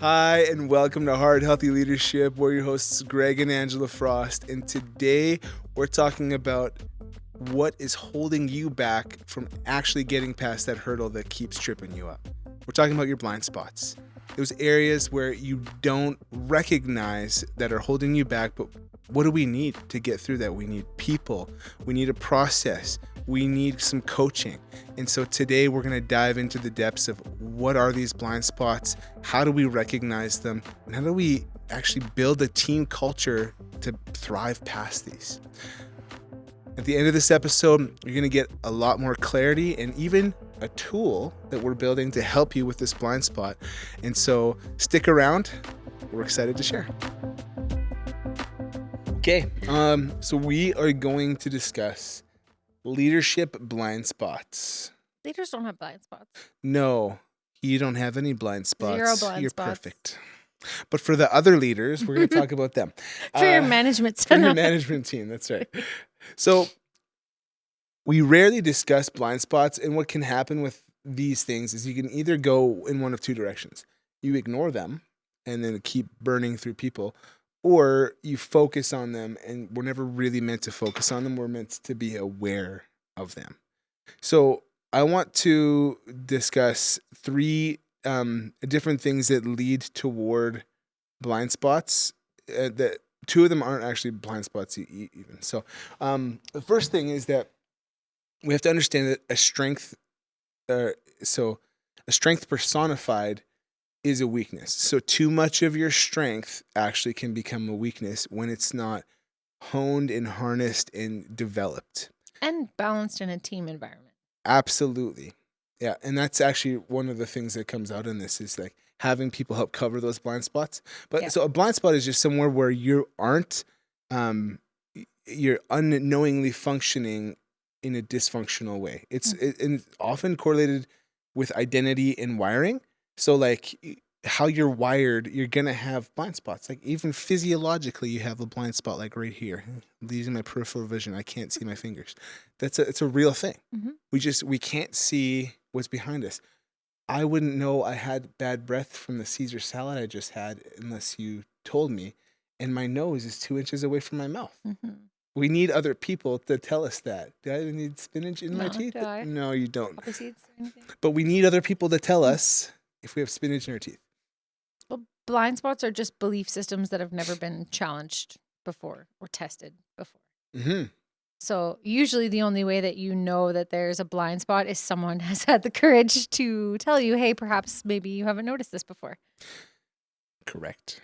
Hi, and welcome to Hard Healthy Leadership. We're your hosts, Greg and Angela Frost. And today we're talking about what is holding you back from actually getting past that hurdle that keeps tripping you up. We're talking about your blind spots. Those areas where you don't recognize that are holding you back, but what do we need to get through that? We need people. We need a process. We need some coaching. And so today we're going to dive into the depths of what are these blind spots? How do we recognize them? And how do we actually build a team culture to thrive past these? At the end of this episode, you're going to get a lot more clarity and even a tool that we're building to help you with this blind spot. And so stick around. We're excited to share. Okay, so we are going to discuss leadership blind spots. Leaders don't have blind spots. No, you don't have any blind spots. Zero blind You're spots. Perfect. But for the other leaders, we're going to talk about them. For your management For your management team, that's right. So we rarely discuss blind spots, and what can happen with these things is you can either go in one of two directions. You ignore them and then keep burning through people, or you focus on them, and we're never really meant to focus on them. We're meant to be aware of them. So I want to discuss three different things that lead toward blind spots. That two of them aren't actually blind spots even. So the first thing is that we have to understand that a strength personified is a weakness. So too much of your strength actually can become a weakness when it's not honed and harnessed and developed. And balanced in a team environment. Absolutely. Yeah. And that's actually one of the things that comes out in this is like having people help cover those blind spots. But So a blind spot is just somewhere where you aren't, you're unknowingly functioning in a dysfunctional way. It's often correlated with identity and wiring. So like how you're wired, you're going to have blind spots. Like even physiologically, you have a blind spot like right here. I'm using my peripheral vision. I can't see my fingers. It's a real thing. Mm-hmm. We can't see what's behind us. I wouldn't know I had bad breath from the Caesar salad I just had unless you told me. And my nose is 2 inches away from my mouth. Mm-hmm. We need other people to tell us that. Do I need spinach in my teeth? No, you don't. Poppy seeds or anything? But we need other people to tell us if we have spinach in our teeth. Well, blind spots are just belief systems that have never been challenged before or tested before. Mm-hmm. So usually the only way that you know that there's a blind spot is someone has had the courage to tell you, hey, perhaps maybe you haven't noticed this before. Correct.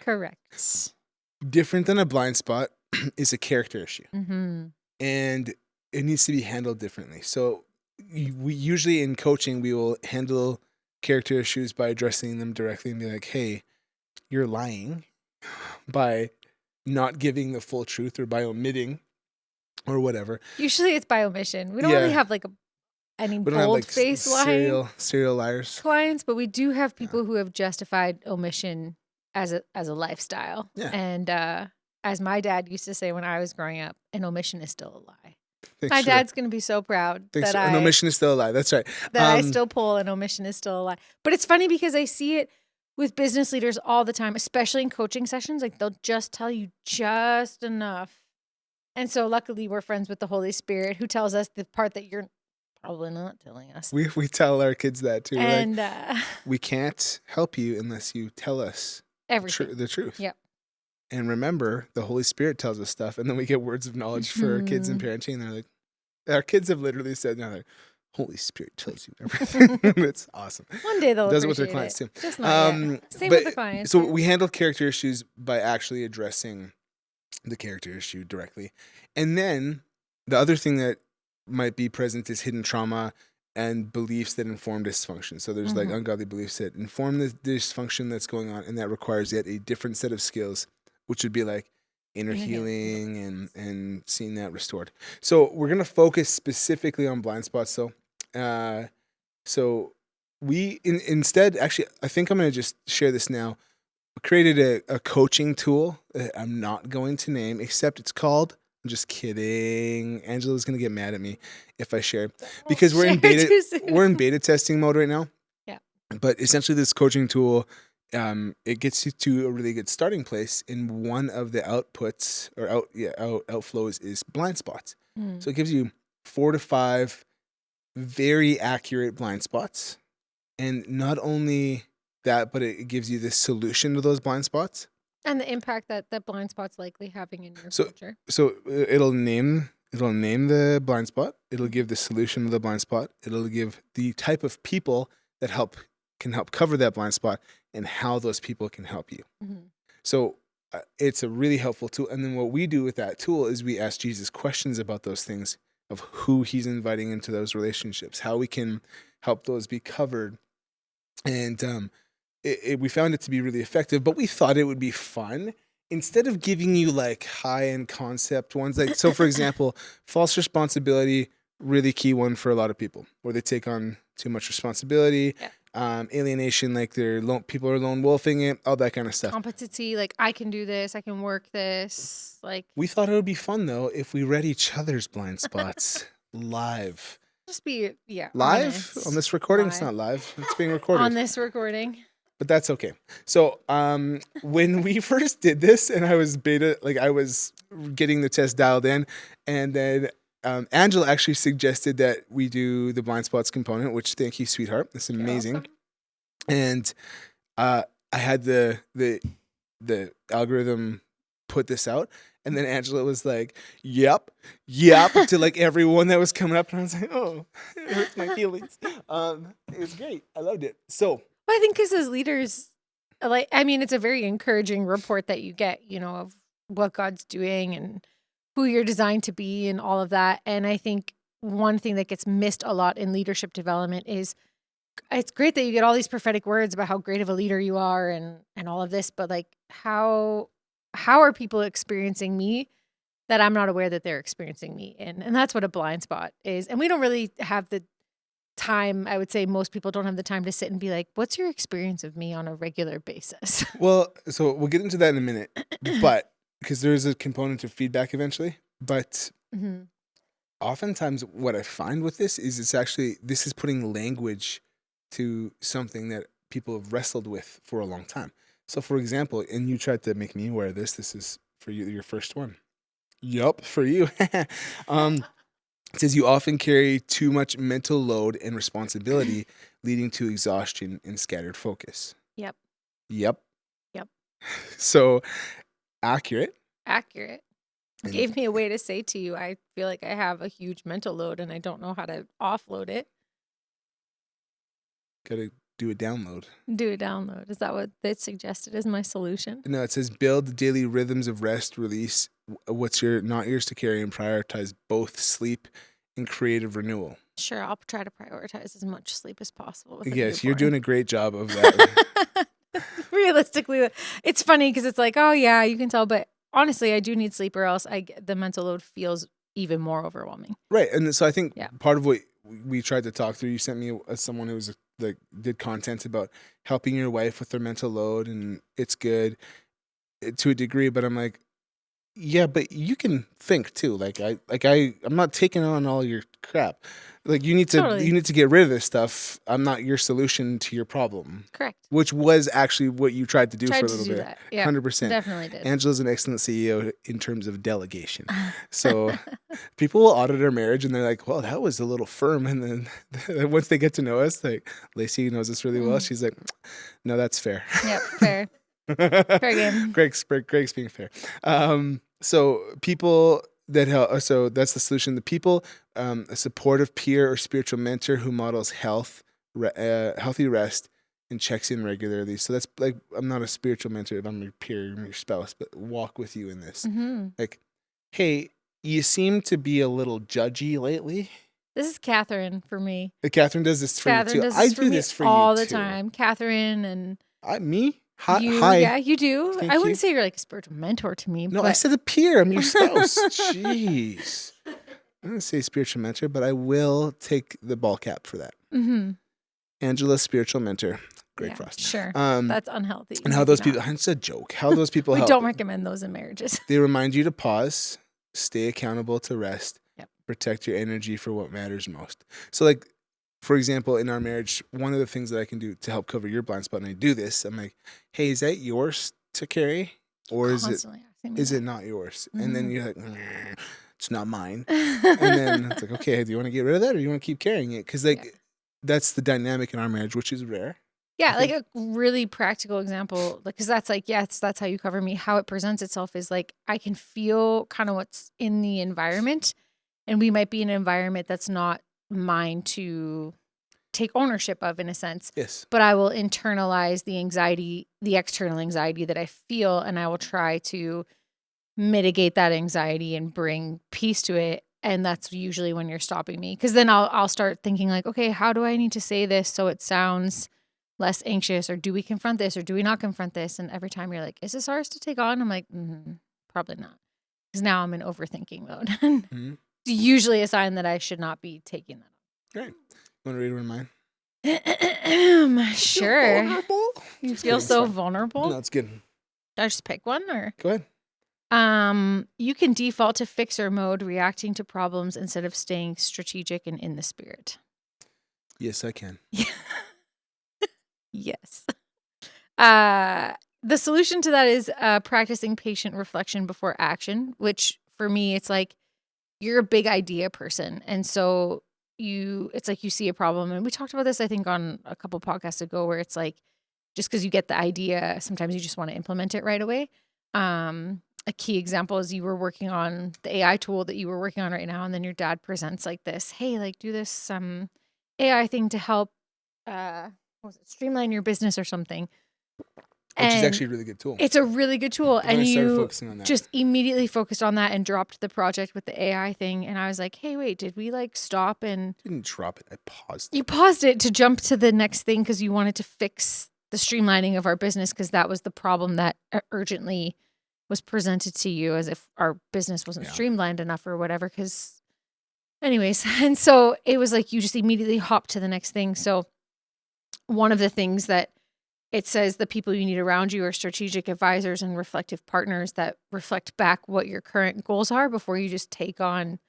Different than a blind spot is a character issue. Mm-hmm. And it needs to be handled differently. So we usually in coaching, we will handle character issues by addressing them directly and be like, hey, you're lying by not giving the full truth or by omitting or whatever. Usually it's by omission. We don't really have like any bold-faced lying serial liars clients, but we do have people who have justified omission as a lifestyle. Yeah. And as my dad used to say when I was growing up, an omission is still a lie. My dad's going to be so proud that an omission is still a lie. That's right. That I still pull an omission is still a lie. But it's funny because I see it with business leaders all the time, especially in coaching sessions. Like they'll just tell you just enough. And so luckily we're friends with the Holy Spirit who tells us the part that you're probably not telling us. We tell our kids that too. And we can't help you unless you tell us the truth. Yep. And remember, the Holy Spirit tells us stuff, and then we get words of knowledge for our kids and parenting. And they're like, our kids have literally said, now, like, Holy Spirit tells you everything. It's awesome. One day they'll does it with their clients too. Just not yet. Same with the clients. So we handle character issues by actually addressing the character issue directly. And then the other thing that might be present is hidden trauma and beliefs that inform dysfunction. So there's like ungodly beliefs that inform the dysfunction that's going on, and that requires yet a different set of skills, which would be like inner healing and seeing that restored. So we're going to focus specifically on blind spots. So we instead, actually, I think I'm going to just share this now. I created a coaching tool that I'm not going to name, except it's called, I'm just kidding. Angela's going to get mad at me if I share, because we're in beta testing mode right now. Yeah. But essentially this coaching tool it gets you to a really good starting place. And one of the outputs or outflows is blind spots. Mm. So it gives you 4 to 5 very accurate blind spots. And not only that, but it gives you the solution to those blind spots. And the impact that blind spot's likely having in your So future. so it'll name the blind spot. It'll give the solution to the blind spot. It'll give the type of people that can help cover that blind spot and how those people can help you. Mm-hmm. So it's a really helpful tool. And then what we do with that tool is we ask Jesus questions about those things, of who he's inviting into those relationships, how we can help those be covered. And we found it to be really effective, but we thought it would be fun. Instead of giving you like high-end concept ones, like, so for example, false responsibility, really key one for a lot of people, where they take on too much responsibility. Yeah. Alienation, like people are lone wolfing it, all that kind of stuff. Competency, like I can do this, I can work this. Like, We thought it would be fun though if we read each other's blind spots live. just be Live honest. on this recording. It's Live. not live. It's being recorded. On this recording. But that's okay. So when we first did this, and I was getting the test dialed in, and then Angela actually suggested that we do the blind spots component, which, thank you, sweetheart. That's amazing. Awesome. And I had the algorithm put this out, and then Angela was like, yep, to like everyone that was coming up, and I was like, oh, it hurts my feelings. It was great. I loved it. So Well, I think because as leaders, it's a very encouraging report that you get, of what God's doing and who you're designed to be and all of that. And I think one thing that gets missed a lot in leadership development is it's great that you get all these prophetic words about how great of a leader you are and all of this, but like how are people experiencing me that I'm not aware that they're experiencing me? And that's what a blind spot is. And we don't really have the time. I would say most people don't have the time to sit and be like, what's your experience of me on a regular basis? Well, so we'll get into that in a minute, but because there is a component of feedback eventually, but Mm-hmm. oftentimes what I find with this is this is putting language to something that people have wrestled with for a long time. So for example, and you tried to make me wear this is for you, your first one. Yup, for you. It says you often carry too much mental load and responsibility, leading to exhaustion and scattered focus. Yep. Yep. Yep. So accurate. Accurate. It gave me a way to say to you, I feel like I have a huge mental load and I don't know how to offload it. Gotta do a download. Do a download. Is that what they suggested as my solution? No, it says build daily rhythms of rest, release what's not yours to carry, and prioritize both sleep and creative renewal. Sure, I'll try to prioritize as much sleep as possible. Yes, you're doing a great job of that. Realistically, it's funny because it's like, oh yeah, you can tell, but honestly, I do need sleep or else the mental load feels even more overwhelming. Right, and so I think part of what we tried to talk through, you sent me as someone who was like did content about helping your wife with their mental load, and it's good to a degree, but I'm like, yeah, but you can think too. I'm not taking on all your crap. Like you need to get rid of this stuff. I'm not your solution to your problem. Correct. Which was actually what you tried to do for a little bit. That. Yeah, 100%. Definitely did. Angela's an excellent CEO in terms of delegation. So people will audit our marriage and they're like, well, that was a little firm. And then once they get to know us, like Lacey knows us really well. She's like, no, that's fair. Yep, fair. Fair game. Greg's being fair. So people that help. So that's the solution. The people, a supportive peer or spiritual mentor who models healthy rest and checks in regularly. So that's like, I'm not a spiritual mentor if I'm your peer, I'm your spouse, but walk with you in this. Mm-hmm. Like, hey, you seem to be a little judgy lately. This is Catherine for me. Catherine does this for you too. I do this for you all the too. Catherine and me. Hi. Yeah, you do. Thank I wouldn't you. say you're like a spiritual mentor to me. No, but I said a peer. I'm your spouse. Jeez. I didn't say spiritual mentor, but I will take the ball cap for that. Mm-hmm. Angela's spiritual mentor. Greg Frost. Sure. That's unhealthy. And how those people, it's a joke. How those people we help. don't recommend those in marriages. They remind you to pause, stay accountable to rest, Yep. protect your energy for what matters most. So like for example, in our marriage, one of the things that I can do to help cover your blind spot, and I do this, I'm like, hey, is that yours to carry? Or Constantly asking me is it that. not yours? And then you're like, it's not mine. Mm-hmm. And then it's like, okay, do you want to get rid of that or do you want to keep carrying it? Because like Yeah. that's the dynamic in our marriage, which is rare. Yeah, like think. a really practical example, because that's like, yes, that's how you cover me. How it presents itself is like I can feel kind of what's in the environment, and we might be in an environment that's not mine to take ownership of in a sense. Yes. But I will internalize the anxiety, the external anxiety that I feel, and I will try to mitigate that anxiety and bring peace to it. And that's usually when you're stopping me, because then I'll start thinking like, okay, how do I need to say this so it sounds less anxious, or do we confront this or do we not confront this? And every time you're like, is this ours to take on? I'm like, probably not, because now I'm in overthinking mode. Mm-hmm. It's usually a sign that I should not be taking that Great. Want to read one of mine? on. Sure. Vulnerable? You Just feel kidding, so it's fine. vulnerable. No, it's good. Did I just pick one, or Go ahead. you can default to fixer mode, reacting to problems instead of staying strategic and in the spirit. Yes, I can. Yes. The solution to that is practicing patient reflection before action, which for me, it's like you're a big idea person. And so it's like you see a problem. And we talked about this, I think, on a couple podcasts ago, where it's like, just because you get the idea, sometimes you just want to implement it right away. A key example is you were working on the AI tool that you were working on right now, and then your dad presents like this, hey, like do this AI thing to help streamline your business or something. Which is And actually a really good tool. it's a really good tool. And then And I started you focusing on that. just immediately focused on that and dropped the project with the AI thing. And I was like, hey, wait, did we like stop? And Didn't drop it. I paused. you paused it to jump to the next thing because you wanted to fix the streamlining of our business, because that was the problem that urgently was presented to you, as if our business wasn't streamlined enough or whatever. Because anyways, and so it was like you just immediately hopped to the next thing. So one of the things that it says, the people you need around you are strategic advisors and reflective partners that reflect back what your current goals are before you just take on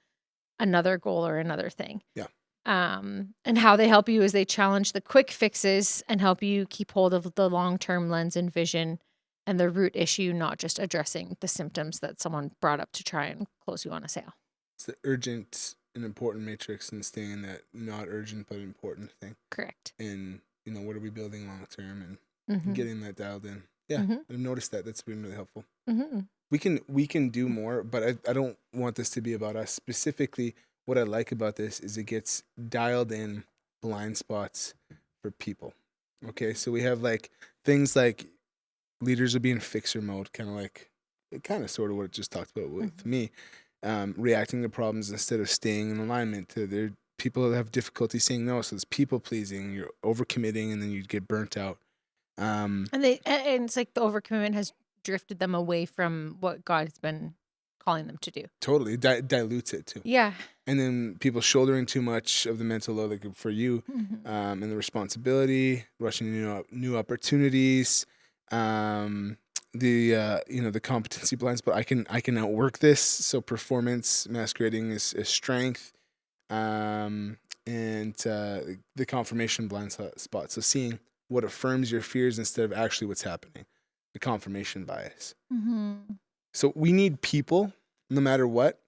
another goal or another thing. Yeah. And how they help you is they challenge the quick fixes and help you keep hold of the long-term lens and vision and the root issue, not just addressing the symptoms that someone brought up to try and close you on a sale. It's the urgent and important matrix, and staying in that not urgent but important thing. Correct. And what are we building long term, and getting that dialed in. Yeah, I've noticed that. That's been really helpful. We can do more, but I don't want this to be about us. Specifically, what I like about this is it gets dialed in blind spots for people. Okay, so we have like things like leaders will be in fixer mode, kind of sort of what it just talked about with me, reacting to problems instead of staying in alignment. To their people that have difficulty saying no, so it's people pleasing. You're overcommitting, and then you get burnt out. And it's like the overcommitment has drifted them away from what God has been calling them to do. Totally dilutes it too. Yeah. And then people shouldering too much of the mental load, like for you, and the responsibility, rushing into new opportunities, the competency blind spot. I can outwork this. So performance masquerading as strength, and the confirmation blind spot. So seeing what affirms your fears instead of actually what's happening, the confirmation bias. So we need people, no matter what.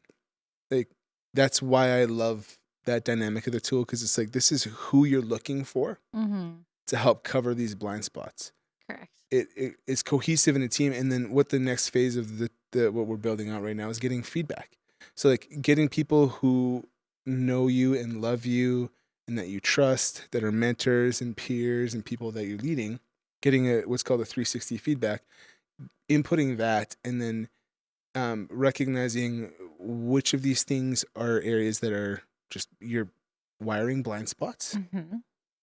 Like, that's why I love that dynamic of the tool, because it's like, this is who you're looking for to help cover these blind spots. Correct. It is cohesive in a team, and then what the next phase of the what we're building out right now is getting feedback. So like getting people who know you and love you and that you trust, that are mentors and peers and people that you're leading, getting what's called a 360 feedback, inputting that, and then recognizing which of these things are areas that are just your wiring blind spots,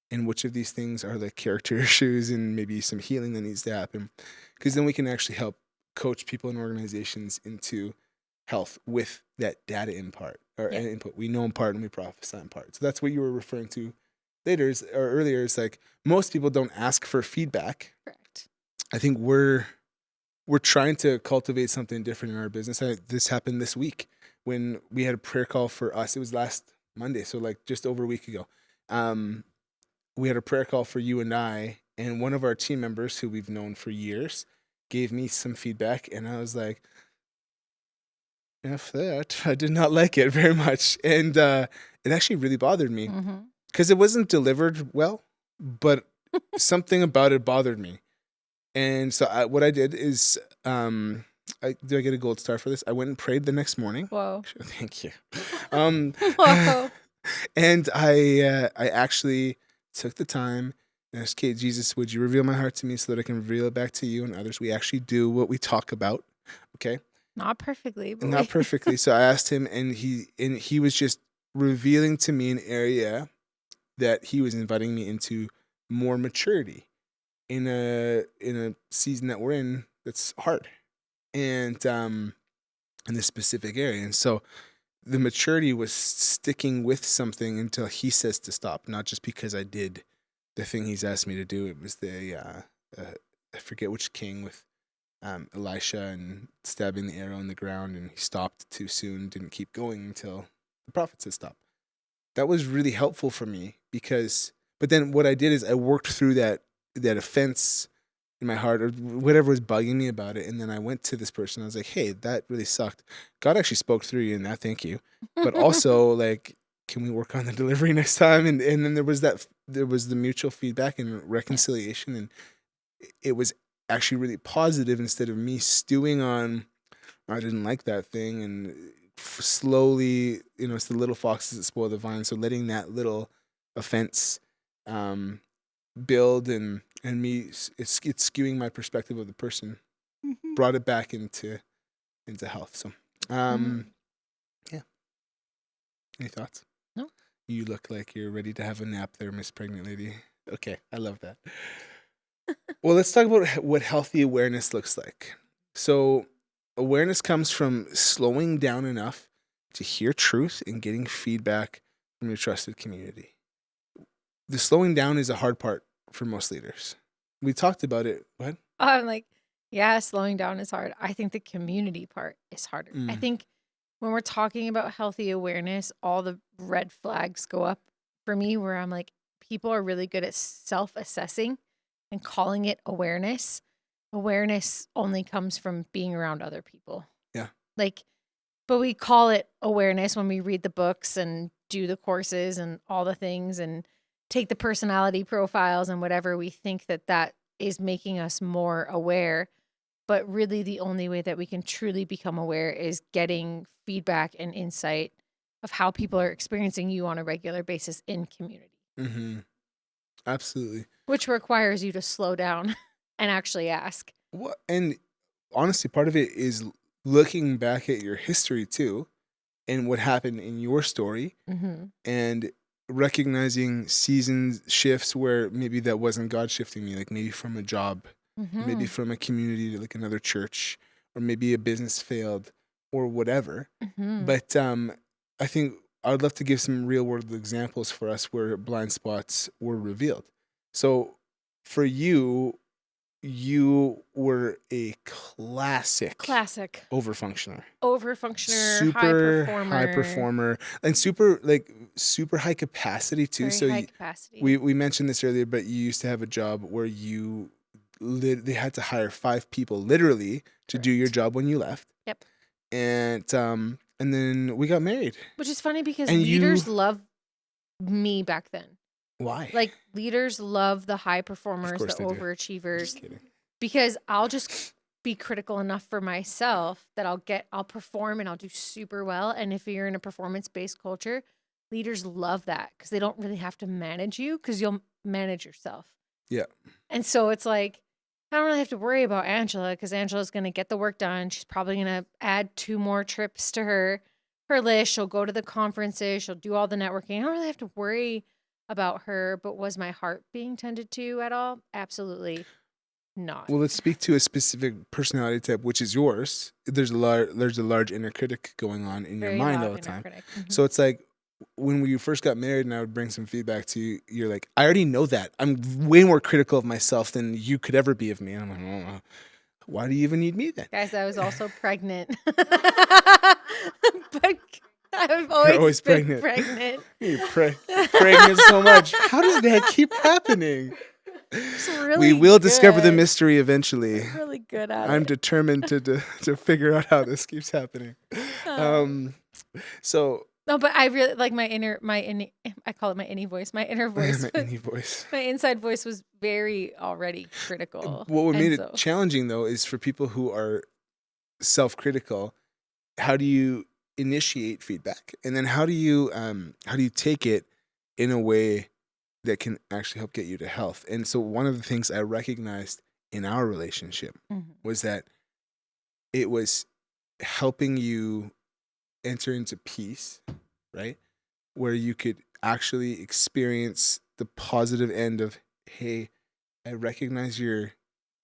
and which of these things are like character issues and maybe some healing that needs to happen. Because then we can actually help coach people and organizations into health with that data input. We know in part and we prophesy in part. So that's what you were referring to earlier. It's like most people don't ask for feedback. Correct. I think we're trying to cultivate something different in our business. This happened this week when we had a prayer call for us. It was last Monday, so like just over a week ago. we had a prayer call for you and I, and one of our team members who we've known for years gave me some feedback, and I was like, F that. I did not like it very much. And it actually really bothered me Mm-hmm. because it wasn't delivered well, but something about it bothered me. And so what I did is, do I get a gold star for this? I went and prayed the next morning. Whoa. Thank you. Um, Whoa. and I actually took the time and asked, okay, Jesus, would you reveal my heart to me so that I can reveal it back to you and others? We actually do what we talk about. Okay. Not perfectly, but Not perfectly. So I asked him, and he was just revealing to me an area that he was inviting me into more maturity in a season that we're in that's hard, and in this specific area. And so the maturity was sticking with something until he says to stop, not just because I did the thing he's asked me to do. It was I forget which king with Elisha and stabbing the arrow in the ground, and he stopped too soon, didn't keep going until the prophet said stop. That was really helpful for me but then what I did is I worked through that offense in my heart or whatever was bugging me about it, and then I went to this person. I was like, hey, that really sucked. God actually spoke through you in that, thank you. But also, like, can we work on the delivery next time? And then there was the mutual feedback and reconciliation, and it was actually really positive instead of me stewing on I didn't like that thing and slowly, it's the little foxes that spoil the vine. So letting that little offense build and me it's skewing my perspective of the person, brought it back into health. So yeah. Any thoughts? No. You look like you're ready to have a nap there, Miss Pregnant Lady. Okay, I love that. Well, let's talk about what healthy awareness looks like. So awareness comes from slowing down enough to hear truth and getting feedback from your trusted community. The slowing down is a hard part for most leaders. We talked about it. What? I'm like, yeah, slowing down is hard. I think the community part is harder. I think when we're talking about healthy awareness, all the red flags go up for me where I'm like, people are really good at self-assessing and calling it awareness. Awareness only comes from being around other people. Yeah. But we call it awareness when we read the books and do the courses and all the things and take the personality profiles and whatever. We think that is making us more aware. But really the only way that we can truly become aware is getting feedback and insight of how people are experiencing you on a regular basis in community. Mm-hmm. Absolutely. Which requires you to slow down and actually ask. Well, and honestly, part of it is looking back at your history too and what happened in your story and recognizing season shifts where maybe that wasn't God shifting me, like maybe from a job, maybe from a community to like another church, or maybe a business failed or whatever. But I think I would love to give some real world examples for us where blind spots were revealed. So for you were a classic overfunctioner, super high performer, and super high capacity too. Very high capacity. We mentioned this earlier, but you used to have a job where they had to hire 5 people literally to do your job when you left. Yep. And then we got married. Which is funny because leaders love me back then. Why? Like leaders love the high performers, the overachievers. Just kidding. Because I'll just be critical enough for myself that I'll perform and I'll do super well. And if you're in a performance-based culture, leaders love that because they don't really have to manage you because you'll manage yourself. Yeah. And so it's like, I don't really have to worry about Angela because Angela's going to get the work done. She's probably going to add 2 more trips to her list. She'll go to the conferences. She'll do all the networking. I don't really have to worry about her, but was my heart being tended to at all? Absolutely not. Well, let's speak to a specific personality type, which is yours. There's a large inner critic going on in your mind all the time. So it's like when we first got married and I would bring some feedback to you, you're like, I already know that. I'm way more critical of myself than you could ever be of me. And I'm like, oh, why do you even need me then? Guys, I was also pregnant. I've You're always always been pregnant. You're pregnant so much. How does that keep happening? It's We really will discover the good. mystery eventually. I'm really good at I'm it. determined to figure out how this keeps happening. So No, but I really like I call it my innie voice. My inner voice. my any voice. My inside voice was very already critical. What made And it challenging though is for people who are self-critical. How do you initiate feedback, and then how do you take it in a way that can actually help get you to health? And so one of the things I recognized in our relationship was that it was helping you enter into peace, right? Where you could actually experience the positive end of, hey, I recognize you're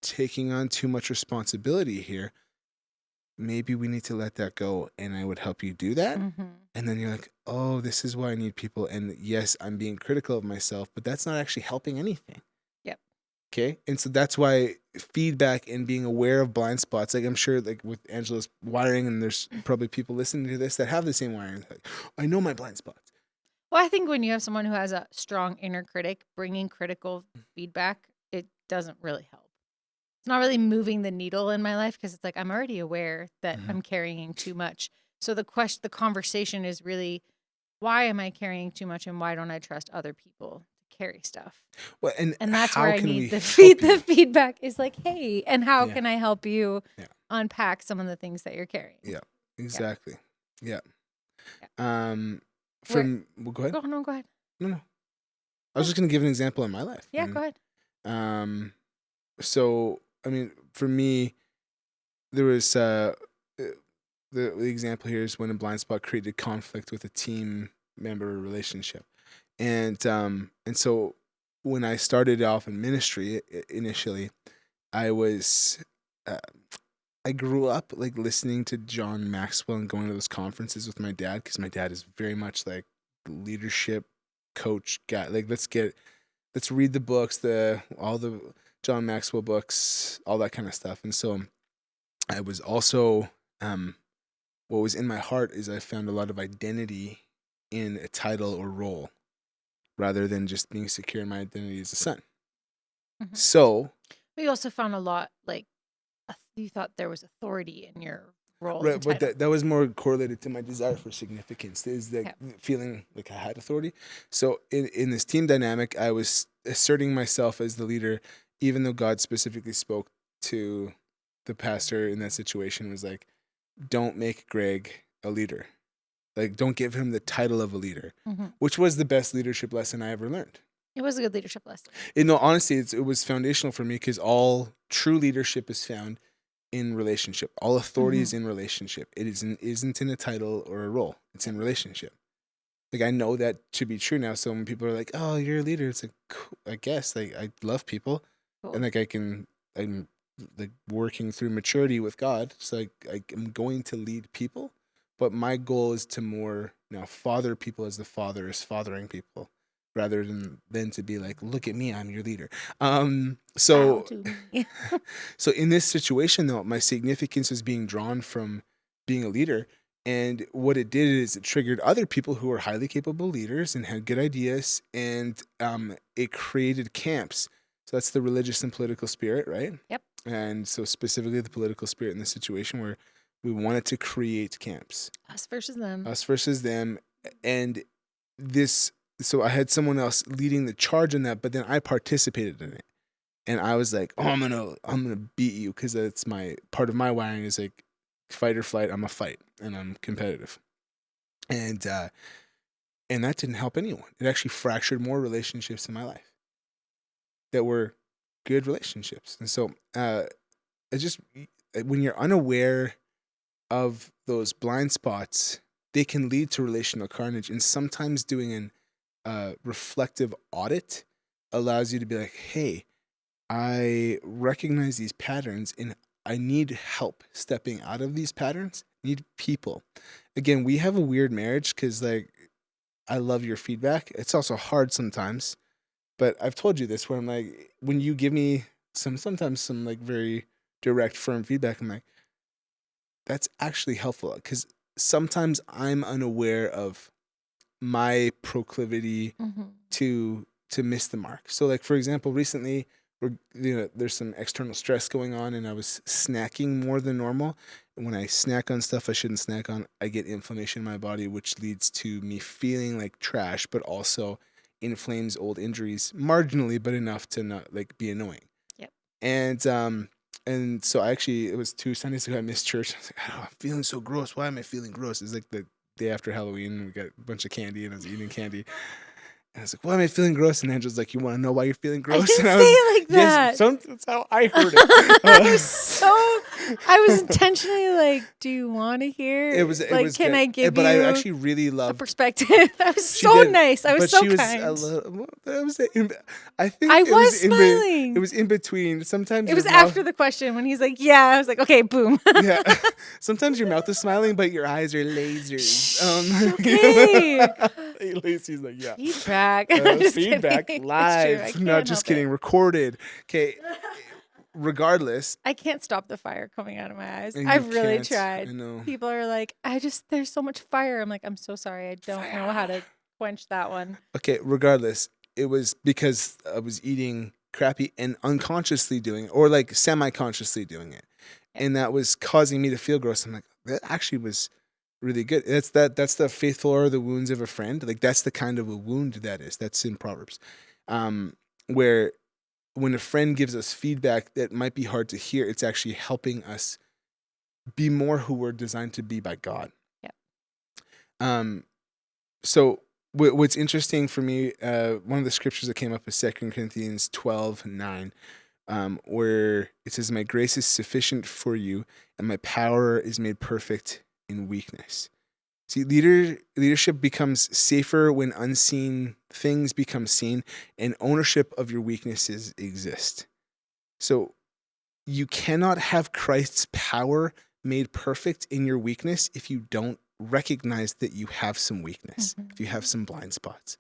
taking on too much responsibility here. Maybe we need to let that go, and I would help you do that. And then you're like, oh, this is why I need people. And yes, I'm being critical of myself, but that's not actually helping anything. Yep. Okay. And so that's why feedback and being aware of blind spots, like I'm sure like with Angela's wiring, and there's probably people listening to this that have the same wiring. Like, I know my blind spots. Well, I think when you have someone who has a strong inner critic, bringing critical feedback, it doesn't really help. It's not really moving the needle in my life because it's like I'm already aware that I'm carrying too much. So the conversation is really, why am I carrying too much, and why don't I trust other people to carry stuff? Well, and that's how where I can we need the help you? feedback is like, hey, and how Yeah. can I help you Yeah. unpack some of the things that you're carrying? Yeah, exactly. Yeah. Well, Go ahead. No, go ahead. No. I was just going to give an example in my life. Yeah, go ahead. So, I mean, for me, there was the example here is when a blind spot created conflict with a team member relationship. And so when I started off in ministry initially, I was I grew up like listening to John Maxwell and going to those conferences with my dad, because my dad is very much like leadership coach guy. Like let's read the books, all the John Maxwell books, all that kind of stuff. And so I was also what was in my heart is I found a lot of identity in a title or role rather than just being secure in my identity as a son. So we also found a lot like you thought there was authority in your role. Right, but that was more correlated to my desire for significance. Is that feeling like I had authority? So in this team dynamic, I was asserting myself as the leader, even though God specifically spoke to the pastor in that situation, was like, don't make Greg a leader. Like, don't give him the title of a leader, which was the best leadership lesson I ever learned. It was a good leadership lesson. Honestly, it was foundational for me, because all true leadership is found in relationship. All authority is in relationship. It isn't in a title or a role. It's in relationship. Like, I know that to be true now. So when people are like, "Oh, you're a leader," it's like, cool, I guess. Like, I love people, and like I'm like working through maturity with God. So like I'm going to lead people, but my goal is to more now father people as the Father is fathering people, rather than to be like, look at me, I'm your leader. So in this situation though, my significance was being drawn from being a leader. And what it did is it triggered other people who were highly capable leaders and had good ideas. And it created camps. So that's the religious and political spirit, right? Yep. And so specifically the political spirit in this situation, where we wanted to create camps. Us versus them. And so I had someone else leading the charge in that, but then I participated in it. And I was like, oh, I'm gonna beat you, because that's my part of my wiring is like fight or flight. I'm a fight, and I'm competitive. And that didn't help anyone. It actually fractured more relationships in my life that were good relationships. And so when you're unaware of those blind spots, they can lead to relational carnage. And sometimes doing an reflective audit allows you to be like, hey, I recognize these patterns and I need help stepping out of these patterns. I need people. Again, we have a weird marriage because like I love your feedback. It's also hard sometimes, but I've told you this where I'm like, when you give me sometimes some like very direct, firm feedback, I'm like, that's actually helpful, because sometimes I'm unaware of my proclivity Mhm. to miss the mark. So like for example, recently there's some external stress going on and I was snacking more than normal. And when I snack on stuff I shouldn't snack on, I get inflammation in my body, which leads to me feeling like trash, but also inflames old injuries marginally, but enough to not like be annoying. Yep. And so I actually, it was 2 Sundays ago I missed church. I was like, oh, I'm feeling so gross. Why am I feeling gross? It's like the day after Halloween and we got a bunch of candy and I was eating candy. And I was like, why am I feeling gross? And Angela's like, you want to know why you're feeling I gross? didn't And I say was, it like that. yes, that's how I heard it. I was intentionally like, do you want to hear? It was can good. I give But you I actually really a loved. perspective? That was She so did, nice. I was but so she was kind. a little. Well, that was I think I it was was smiling. it was in between. Sometimes It your was mouth. after the question when he's like, yeah. I was like, okay, boom. Yeah. Sometimes your mouth is smiling, but your eyes are lasers. Okay. Lacey's like, yeah. Feedback. Just Feedback kidding. It's true. live. I Not can't just help kidding. it. Recorded. Okay. Regardless. I can't stop the fire coming out of my eyes. And you I've really can't. tried. I know. People are like, there's so much fire. I'm like, I'm so sorry. I don't know how to quench that one. Okay. Regardless, it was because I was eating crappy and unconsciously doing it, or like semi-consciously doing it. Yeah. And that was causing me to feel gross. I'm like, that actually was really good. That's the faithful are the wounds of a friend. Like that's the kind of a wound that is. That's in Proverbs. Where when a friend gives us feedback that might be hard to hear, it's actually helping us be more who we're designed to be by God. Yeah. So what's interesting for me, one of the scriptures that came up is 2 Corinthians 12:9, where it says, my grace is sufficient for you and my power is made perfect in weakness. See, leadership becomes safer when unseen things become seen and ownership of your weaknesses exist. So you cannot have Christ's power made perfect in your weakness if you don't recognize that you have some weakness, if you have some blind spots.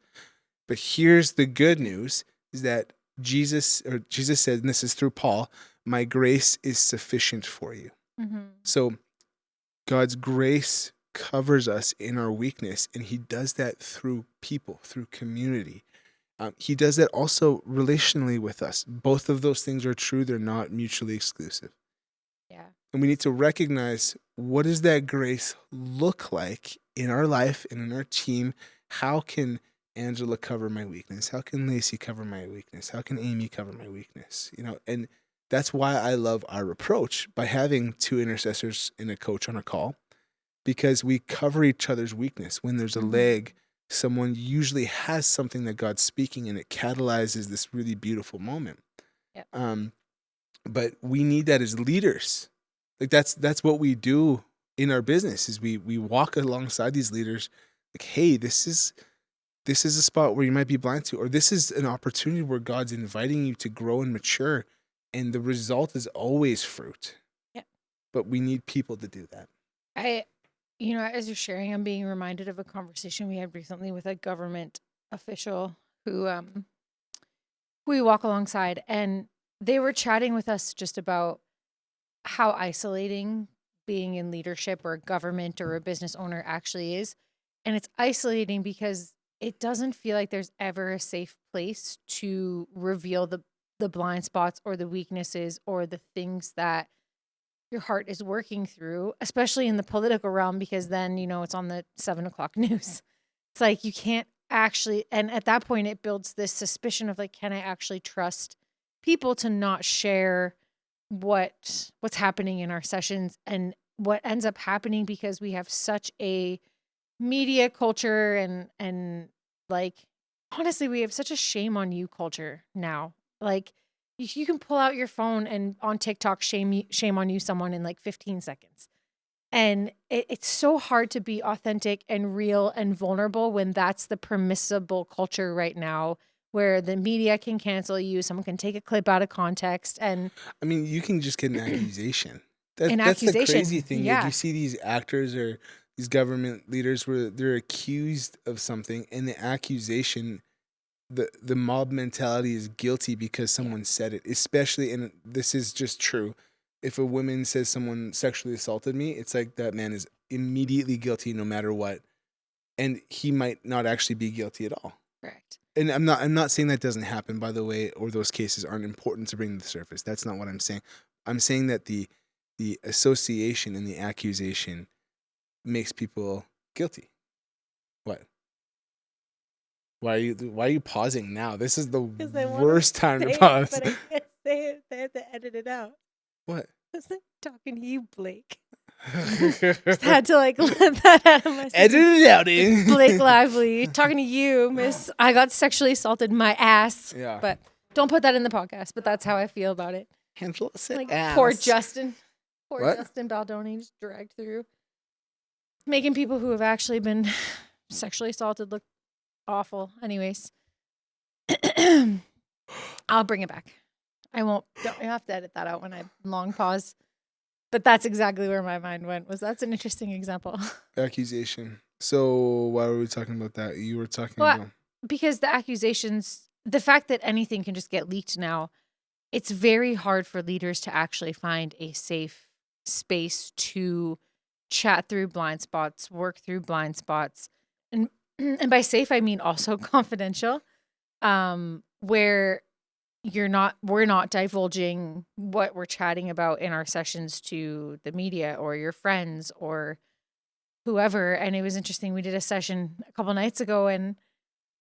But here's the good news is that Jesus said, and this is through Paul, my grace is sufficient for you. Mm-hmm. So God's grace covers us in our weakness, and he does that through people, through community. He does that also relationally with us. Both of those things are true. They're not mutually exclusive. Yeah. And we need to recognize, what does that grace look like in our life and in our team? How can Angela cover my weakness? How can Lacey cover my weakness? How can Amy cover my weakness? And that's why I love our approach by having 2 intercessors and a coach on a call, because we cover each other's weakness. When there's a leg, someone usually has something that God's speaking and it catalyzes this really beautiful moment. Yep. But we need that as leaders. Like that's what we do in our business is we walk alongside these leaders like, hey, this is a spot where you might be blind to, or this is an opportunity where God's inviting you to grow and mature, and the result is always fruit. Yeah. But we need people to do that. As you're sharing, I'm being reminded of a conversation we had recently with a government official who we walk alongside, and they were chatting with us just about how isolating being in leadership or government or a business owner actually is. And it's isolating because it doesn't feel like there's ever a safe place to reveal the blind spots or the weaknesses or the things that your heart is working through, especially in the political realm, because then, it's on the 7 o'clock news. It's like you can't actually, and at that point it builds this suspicion of like, can I actually trust people to not share what's happening in our sessions? And what ends up happening, because we have such a media culture and like, honestly, we have such a shame on you culture now. Like, you can pull out your phone and on TikTok shame on you someone in like 15 seconds. And it's so hard to be authentic and real and vulnerable when that's the permissible culture right now, where the media can cancel you, someone can take a clip out of context. And I mean, you can just get an accusation. an That's the accusation. crazy thing. Yeah. You see these actors or these government leaders where they're accused of something, and the accusation, the mob mentality is guilty because someone said it. Especially, and this is just true, if a woman says someone sexually assaulted me, it's like that man is immediately guilty no matter what. And he might not actually be guilty at all. Correct. And I'm not saying that doesn't happen, by the way, or those cases aren't important to bring to the surface. That's not what I'm saying. I'm saying that the association and the accusation makes people guilty. What? Why are you pausing now? This is the worst time to pause. But I can't say it. I have to edit it out. What? I was talking to you, Blake. Just had to let that out of my system. Edit it out, eh? Blake Lively. Talking to you, miss. I got sexually assaulted my ass. Yeah. But don't put that in the podcast, but that's how I feel about it. Angela said like ass. Poor Justin. What? Justin Baldoni just dragged through. Making people who have actually been sexually assaulted look awful. Anyways. I'll bring it back. I won't. You have to edit that out when I long pause. But that's exactly where my mind went. That's an interesting example. Accusation. So why were we talking about that? You were talking about because the accusations, the fact that anything can just get leaked now, it's very hard for leaders to actually find a safe space to chat through blind spots, work through blind spots, and by safe I mean also confidential, where we're not divulging what we're chatting about in our sessions to the media or your friends or whoever. And it was interesting. We did a session a couple nights ago and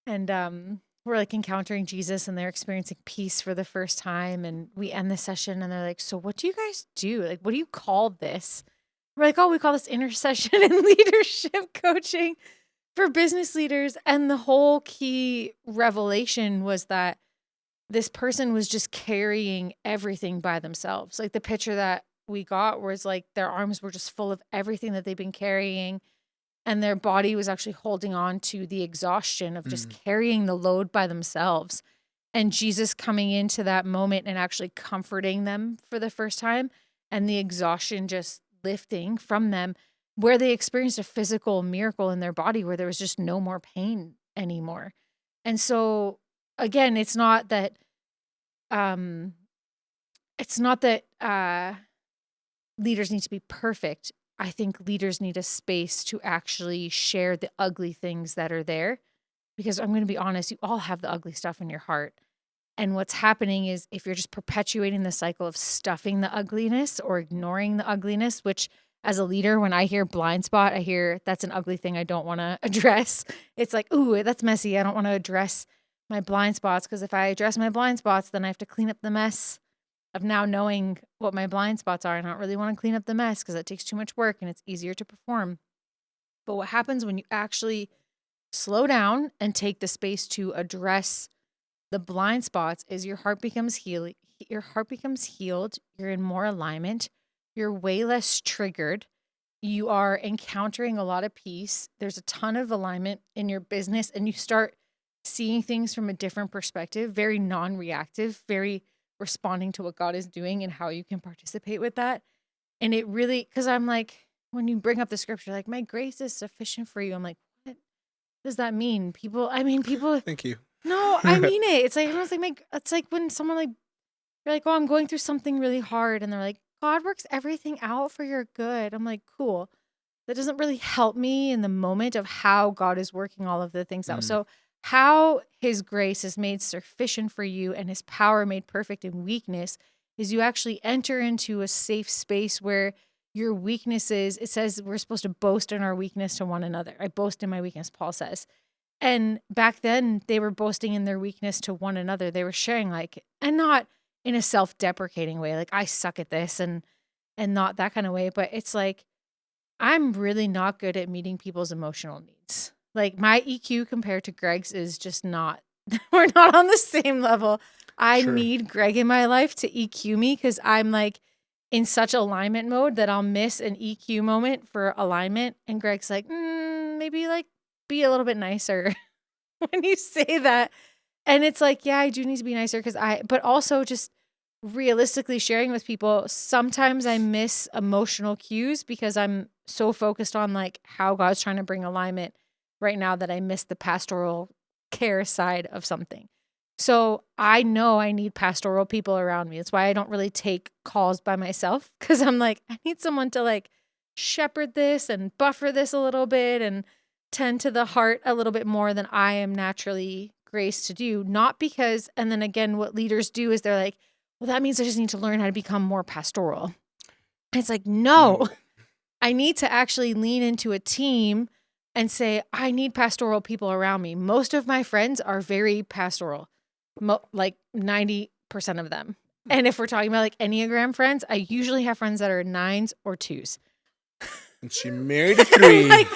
we're like encountering Jesus and they're experiencing peace for the first time. And we end the session and they're like, so what do you guys do? Like, what do you call this? We're like, oh, we call this intercession and leadership coaching for business leaders. And the whole key revelation was that this person was just carrying everything by themselves. Like the picture that we got was like their arms were just full of everything that they've been carrying. And their body was actually holding on to the exhaustion of just carrying the load by themselves. And Jesus coming into that moment and actually comforting them for the first time. And the exhaustion just lifting from them, where they experienced a physical miracle in their body where there was just no more pain anymore. And so again, it's not that leaders need to be perfect. I think leaders need a space to actually share the ugly things that are there, because I'm going to be honest, you all have the ugly stuff in your heart. And what's happening is if you're just perpetuating the cycle of stuffing the ugliness or ignoring the ugliness, which as a leader, when I hear blind spot, I hear that's an ugly thing I don't want to address. It's like, ooh, that's messy. I don't want to address my blind spots, because if I address my blind spots, then I have to clean up the mess of now knowing what my blind spots are. And I don't really want to clean up the mess because it takes too much work and it's easier to perform. But what happens when you actually slow down and take the space to address the blind spots is your heart becomes healed. Your heart becomes healed. You're in more alignment. You're way less triggered. You are encountering a lot of peace. There's a ton of alignment in your business, and you start seeing things from a different perspective, very non-reactive, very responding to what God is doing and how you can participate with that. And it really, because I'm like, when you bring up the scripture, like, my grace is sufficient for you. I'm like, what does that mean? People. Thank you. No, I mean it. It's like, everyone's like, it's like when someone like, you're like, oh, I'm going through something really hard. And they're like, God works everything out for your good. I'm like, cool. That doesn't really help me in the moment of how God is working all of the things out. So how his grace is made sufficient for you and his power made perfect in weakness is you actually enter into a safe space where your weaknesses, it says we're supposed to boast in our weakness to one another. I boast in my weakness, Paul says. And back then they were boasting in their weakness to one another. They were sharing like, and not in a self-deprecating way, like I suck at this and not that kind of way. But it's like, I'm really not good at meeting people's emotional needs. Like my EQ compared to Greg's is just not, we're not on the same level. I need Greg in my life to EQ me because I'm like in such alignment mode that I'll miss an EQ moment for alignment. And Greg's like, maybe like be a little bit nicer when you say that. And it's like, yeah, I do need to be nicer but also just realistically sharing with people, sometimes I miss emotional cues because I'm so focused on like how God's trying to bring alignment right now that I miss the pastoral care side of something. So I know I need pastoral people around me. That's why I don't really take calls by myself, because I'm like, I need someone to like shepherd this and buffer this a little bit and tend to the heart a little bit more than I am naturally graced to do. Not because, and then again, what leaders do is they're like, well, that means I just need to learn how to become more pastoral. And it's like, no, I need to actually lean into a team and say, I need pastoral people around me. Most of my friends are very pastoral, like 90% of them. And if we're talking about like Enneagram friends, I usually have friends that are 9s or 2s. And she married a 3. And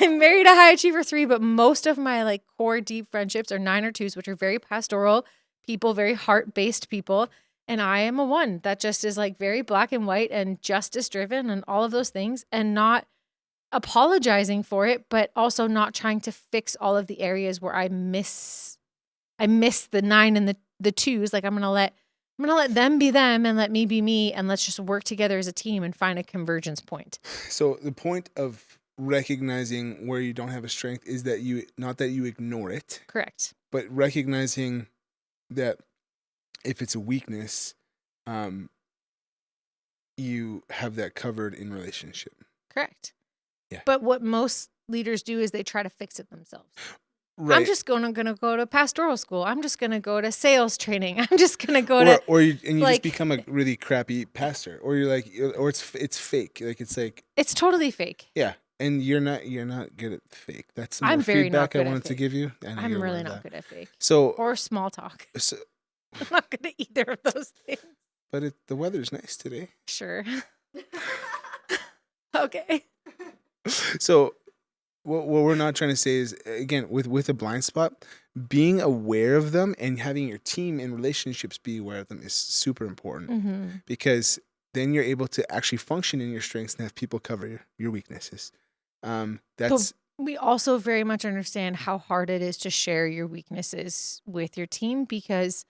I married a high achiever 3, but most of my like core deep friendships are 9 or 2s, which are very pastoral people, very heart-based people. And I am a 1 that just is like very black and white and justice driven and all of those things, and not apologizing for it, but also not trying to fix all of the areas where I miss the 9 and the 2s. Like I'm gonna let them be them and let me be me, and let's just work together as a team and find a convergence point. So the point of recognizing where you don't have a strength is that not that you ignore it. Correct. But recognizing that if it's a weakness, you have that covered in relationship. Correct. Yeah. But what most leaders do is they try to fix it themselves. Right. I'm just gonna go to pastoral school. I'm just gonna go to sales training. I'm just gonna go you like, just become a really crappy pastor, or you're like, or it's fake. Like it's like it's totally fake. Yeah, and you're not good at fake. That's some I'm more very feedback not good I at wanted to fake. give you. I'm really not good at fake. So or small talk. So, I'm not good at either of those things. But the weather's nice today. Sure. Okay. So what we're not trying to say is, again, with a blind spot, being aware of them and having your team and relationships be aware of them is super important, because then you're able to actually function in your strengths and have people cover your weaknesses. But we also very much understand how hard it is to share your weaknesses with your team, because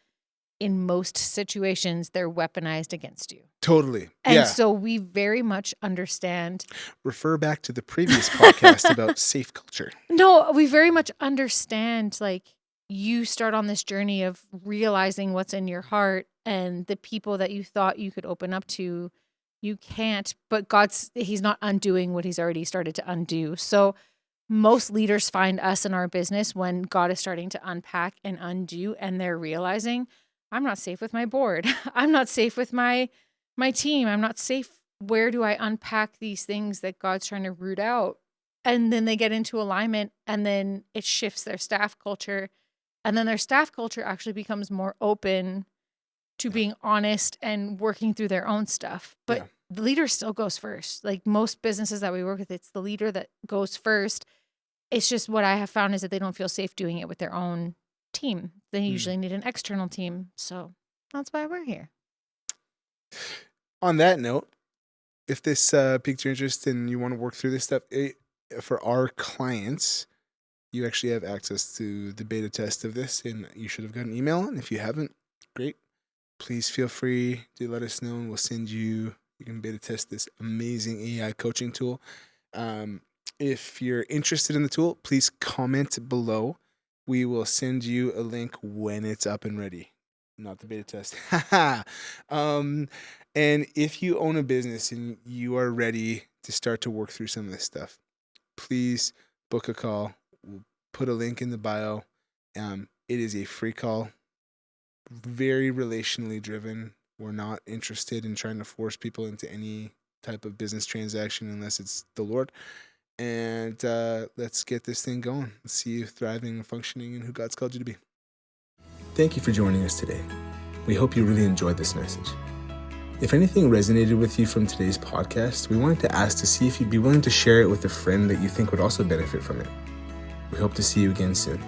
in most situations they're weaponized against you. Totally. And so we very much understand. Refer back to the previous podcast about safe culture. No, we very much understand, like, you start on this journey of realizing what's in your heart, and the people that you thought you could open up to, you can't, but he's not undoing what he's already started to undo. So most leaders find us in our business when God is starting to unpack and undo, and they're realizing, I'm not safe with my board. I'm not safe with my team. I'm not safe. Where do I unpack these things that God's trying to root out? And then they get into alignment, and then it shifts their staff culture. And then their staff culture actually becomes more open to being honest and working through their own stuff. But the leader still goes first. Like most businesses that we work with, it's the leader that goes first. It's just what I have found is that they don't feel safe doing it with their own team. They usually need an external team. So that's why we're here. On that note, if this piqued your interest and you want to work through this stuff, for our clients, you actually have access to the beta test of this, and you should have got an email. And if you haven't, great. Please feel free to let us know, and we'll send you can beta test this amazing AI coaching tool. If you're interested in the tool, please comment below. We will send you a link when it's up and ready. Not the beta test. And if you own a business and you are ready to start to work through some of this stuff, please book a call. We'll put a link in the bio. It is a free call, very relationally driven. We're not interested in trying to force people into any type of business transaction unless it's the Lord. And let's get this thing going. Let's see you thriving and functioning in who God's called you to be. Thank you for joining us today. We hope you really enjoyed this message. If anything resonated with you from today's podcast, we wanted to ask to see if you'd be willing to share it with a friend that you think would also benefit from it. We hope to see you again soon.